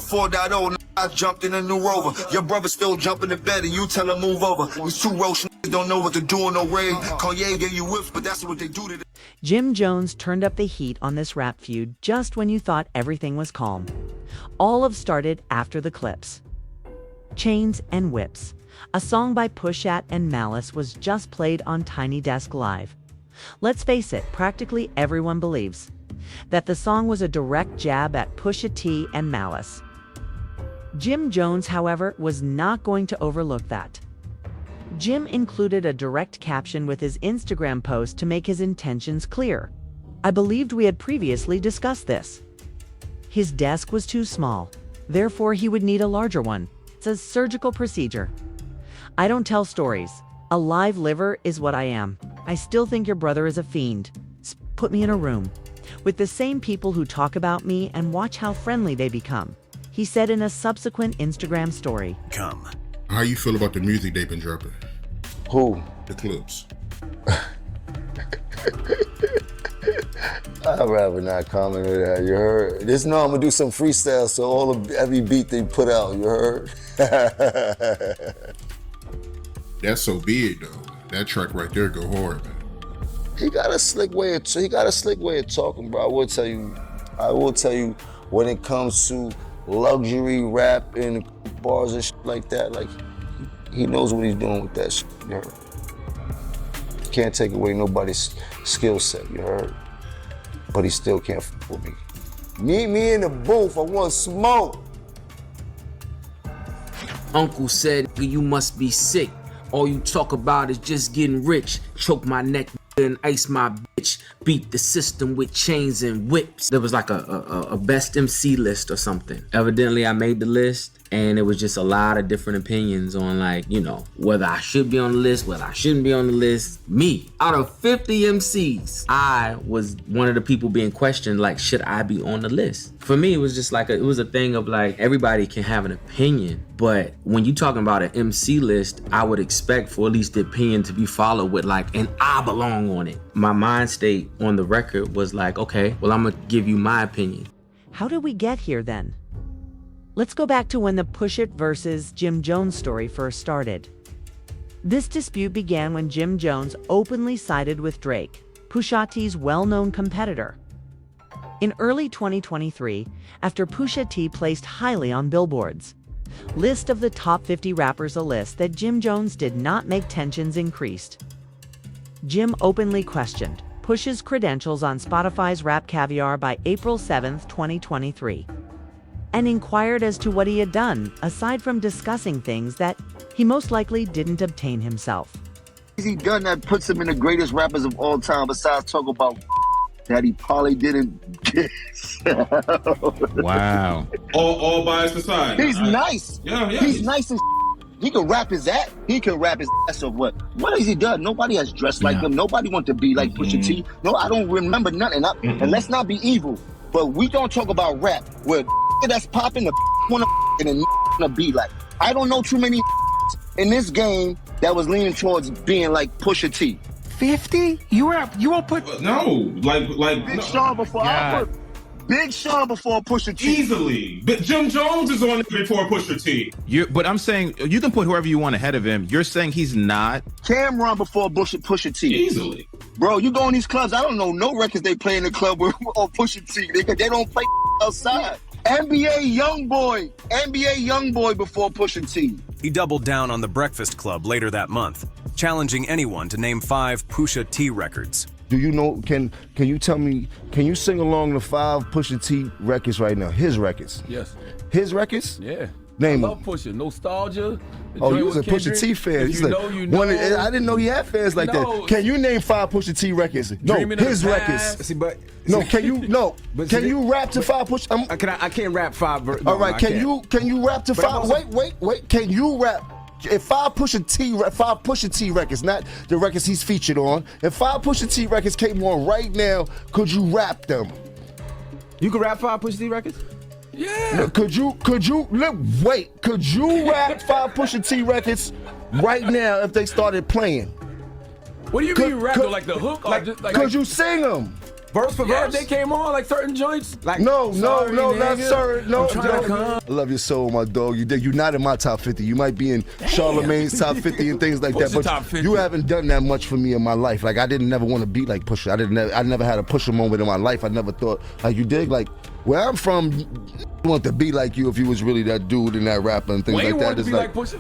4.0, I jumped in a new Rover. Your brother still jumping in bed and you tell him move over. These two roach niggas don't know what to do on no raid. Kanye gave you whips, but that's what they do to the Jim Jones turned up the heat on this rap feud just when you thought everything was calm. All of started after the clips. Chains and Whips, a song by Pusha T and Malice, was just played on Tiny Desk Live. Let's face it, practically everyone believes that the song was a direct jab at Pusha T and Malice. Jim Jones, however, was not going to overlook that. Jim included a direct caption with his Instagram post to make his intentions clear. I believed we had previously discussed this. His desk was too small, therefore he would need a larger one. It's a surgical procedure. I don't tell stories. A live liver is what I am. I still think your brother is a fiend. Put me in a room with the same people who talk about me and watch how friendly they become, he said in a subsequent Instagram story. How you feel about the music they've been dropping? Who? The clips. I'd rather not comment on that, you heard? Just know I'm gonna do some freestyle, so every beat they put out, you heard? That's so big though. That track right there go hard, man. He got a slick way of talking, bro. I will tell you, when it comes to luxury rap and bars and shit like that, like, he knows what he's doing with that shit, you heard? You can't take away nobody's skill set, you heard? But he still can't f with me. Meet me in the booth, I want smoke. Uncle said, you must be sick. All you talk about is just getting rich. Choke my neck and ice my bitch. Beat the system with chains and whips. There was like a best MC list or something. Evidently, I made the list, and it was just a lot of different opinions on, like, you know, whether I should be on the list, whether I shouldn't be on the list. Me, out of 50 MCs, I was one of the people being questioned, like, should I be on the list? For me, it was just like, it was a thing of like, everybody can have an opinion, but when you talking about an MC list, I would expect for at least the opinion to be followed with like, and I belong on it. My mind state on the record was like, okay, well, I'm gonna give you my opinion. How did we get here then? Let's go back to when the Push It versus Jim Jones story first started. This dispute began when Jim Jones openly sided with Drake, Pusha T's well-known competitor. In early 2023, after Pusha T placed highly on billboards' list of the top 50 rappers, a list that Jim Jones did not make, tensions increased. Jim openly questioned Push's credentials on Spotify's Rap Caviar by April 7, 2023. And inquired as to what he had done, aside from discussing things that he most likely didn't obtain himself. He done that puts him in the greatest rappers of all time, besides talk about that he probably didn't get. Wow. All biased aside. He's nice. Yeah. He's nice as he can rap his ass. He can rap his ass off. What has he done? Nobody has dressed like him. Nobody want to be like Pusha T. No, I don't remember nothing. And let's not be evil, but we don't talk about rap where that's popping, the wanna and wanna be like. I don't know too many in this game that was leaning towards being like Pusha T. 50? You won't put No, like Big Sean before I put Big Sean before Pusha T. easily. But Jim Jones is on it before Pusha T. But I'm saying you can put whoever you want ahead of him. You're saying he's not. Cameron before Pusha T. Easily. Bro, you go in these clubs, I don't know no records they play in the club with or Pusha T. They don't play outside. NBA Youngboy before Pusha T. He doubled down on The Breakfast Club later that month, challenging anyone to name 5 Pusha T records. Do you know, can you tell me, can you sing along the 5 Pusha T records right now? His records? Yes. His records? Yeah. Name I love them. Pusha. Nostalgia. Oh, you was a Pusha T fan. He's like, I didn't know he had fans like that. Can you name 5 Pusha T records? No, his records. See, but no, can you can you rap to 5 Pusha? I can't rap 5. All right, can you rap to 5? Wait. Can you rap? If 5 Pusha T records, not the records he's featured on, if 5 Pusha T records came on right now, could you rap them? You could rap 5 Pusha T records? Yeah. Could you could you rap 5 Pusha T records right now if they started playing? What do you mean rap? Like the hook? Or just, like, could you sing them? Verse for verse, they came on like certain joints. Like No, sorry, not nigga, certain. No, I'm trying to come. I love your soul, my dog. You're not in my top 50. You might be in Charlemagne's top 50 and things like that, Pusha but top 50. you haven't done that much for me in my life. Like I didn't never want to be like Pusha. I never had a Pusha moment in my life. I never thought like you dig. Like where I'm from, you want to be like you if you was really that dude and that rapper and things Wayne like that. wanted to It's be like Pusha.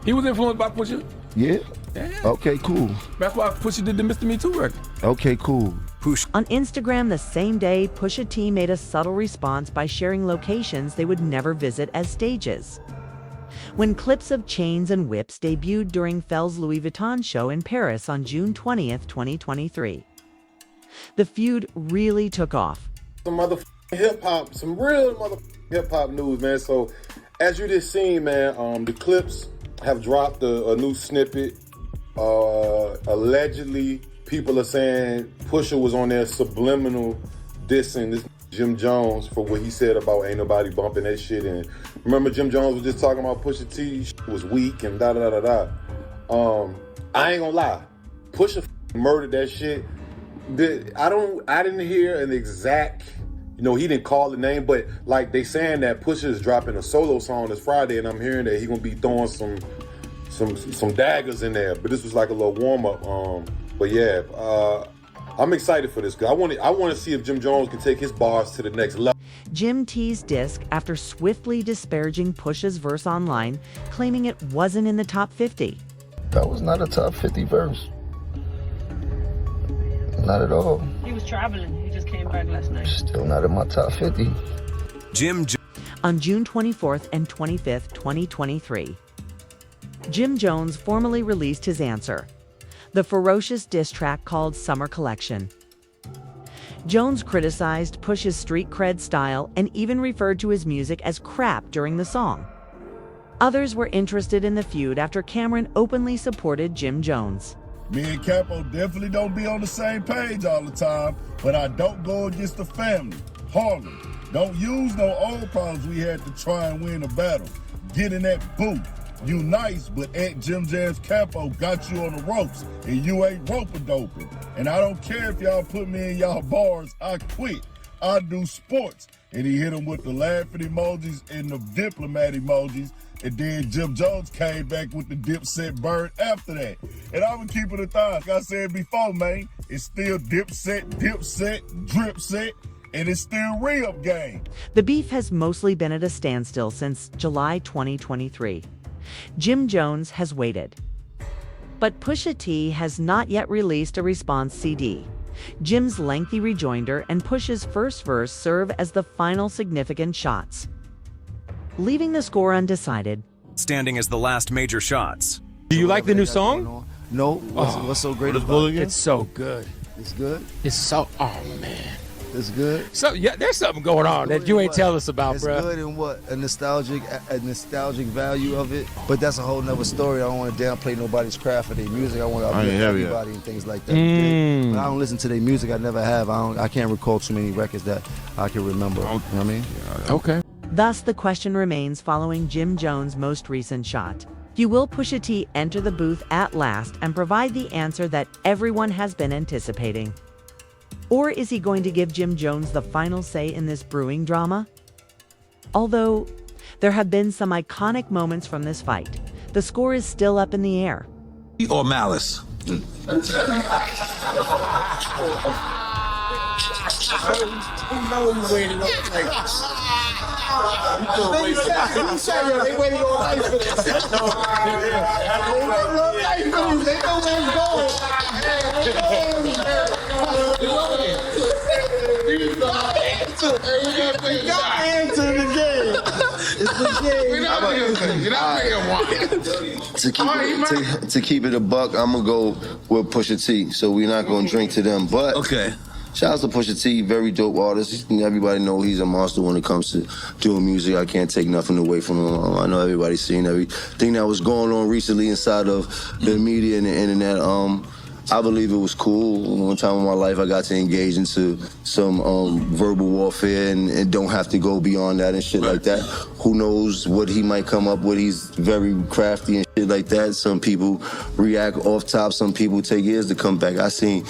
He was influenced by Pusha. yeah. Yeah. Okay, cool. That's why Pusha did the Mr. Me Too record. Okay, cool. On Instagram the same day, Pusha T made a subtle response by sharing locations they would never visit as stages. When clips of Chains and Whips debuted during Fell's Louis Vuitton show in Paris on June 20th, 2023. The feud really took off. Some motherfucking hip-hop, some real motherfucking hip-hop news, man. So, as you just seen, man, the Clips have dropped a new snippet. Allegedly, people are saying Pusha was on there subliminal dissing this Jim Jones for what he said about ain't nobody bumping that shit. And remember, Jim Jones was just talking about Pusha T was weak and da da da da da. I ain't gonna lie, Pusha murdered that shit. I didn't hear an exact, he didn't call the name, but like they saying that Pusha is dropping a solo song this Friday, and I'm hearing that he gonna be throwing some daggers in there. But this was like a little warm up. But yeah, I'm excited for this. Cause I want to see if Jim Jones can take his bars to the next level. Jim teased disc after swiftly disparaging Pusha's verse online, claiming it wasn't in the top 50. That was not a top 50 verse. Not at all. He was traveling. He just came back last night. Still not in my top 50. On June 24th and 25th, 2023, Jim Jones formally released his answer, the ferocious diss track called Summer Collection. Jones criticized Pusha's street cred style and even referred to his music as crap during the song. Others were interested in the feud after Cameron openly supported Jim Jones. Me and Capo definitely don't be on the same page all the time, but I don't go against the family. Harlem, don't use no old problems we had to try and win a battle. Get in that booth. You nice, but at Jim Jams Capo got you on the ropes, and you ain't rope-a-doping. And I don't care if y'all put me in y'all bars, I quit. I do sports. And he hit him with the laughing emojis and the diplomat emojis. And then Jim Jones came back with the Dipset bird after that. And I'm gonna keep it 1,000. Like I said before, man, it's still Dipset, Dripset, and it's still re-up game. The beef has mostly been at a standstill since July 2023. Jim Jones has waited. But Pusha T has not yet released a response CD. Jim's lengthy rejoinder and Pusha's first verse serve as the final significant shots, leaving the score undecided. Standing as the last major shots. Do you like the new song? No. What's so great about it? It's so good. It's good? It's so, oh man. It's good? So yeah, there's something going on that you ain't tell us about, it's bro. It's good in what? A nostalgic value of it. But that's a whole nother story. I don't want to downplay nobody's craft or their music. I want to uplift everybody and things like that. But I don't listen to their music. I never have. I can't recall too many records that I can remember. You know what I mean? Okay. Thus, the question remains following Jim Jones' most recent shot. Will Pusha T enter the booth at last and provide the answer that everyone has been anticipating? Or is he going to give Jim Jones the final say in this brewing drama? Although there have been some iconic moments from this fight, the score is still up in the air. Or Malice? To keep it a buck, I'm gonna go with Pusha T. So we're not gonna drink to them, but okay. Shout out to Pusha T, very dope artist. Everybody know he's a monster when it comes to doing music. I can't take nothing away from him. I know everybody's seen everything that was going on recently inside of the media and the internet. I believe it was cool. One time in my life, I got to engage into some verbal warfare and don't have to go beyond that and shit like that. Who knows what he might come up with? He's very crafty and shit like that. Some people react off top. Some people take years to come back. I seen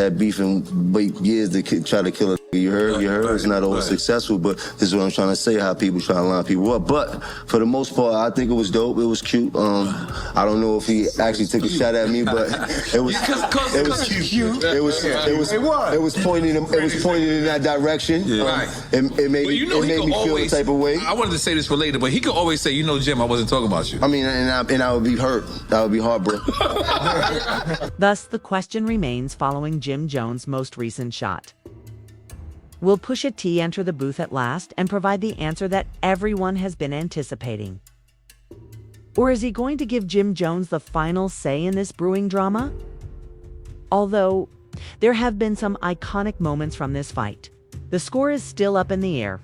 had beef and wait years to try to kill a nigga. You heard? It's not always successful, but this is what I'm trying to say, how people try to line people up. But for the most part, I think it was dope. It was cute. I don't know if he actually took a shot at me, but it was cute. It was pointing in that direction. It made me feel a type of way. I wanted to say this for later, but he could always say, Jim, I wasn't talking about you. I mean, and I would be hurt. That would be heartbroken. Thus, the question remains following Jim Jones' most recent shot. Will Pusha T enter the booth at last and provide the answer that everyone has been anticipating? Or is he going to give Jim Jones the final say in this brewing drama? Although, there have been some iconic moments from this fight, the score is still up in the air,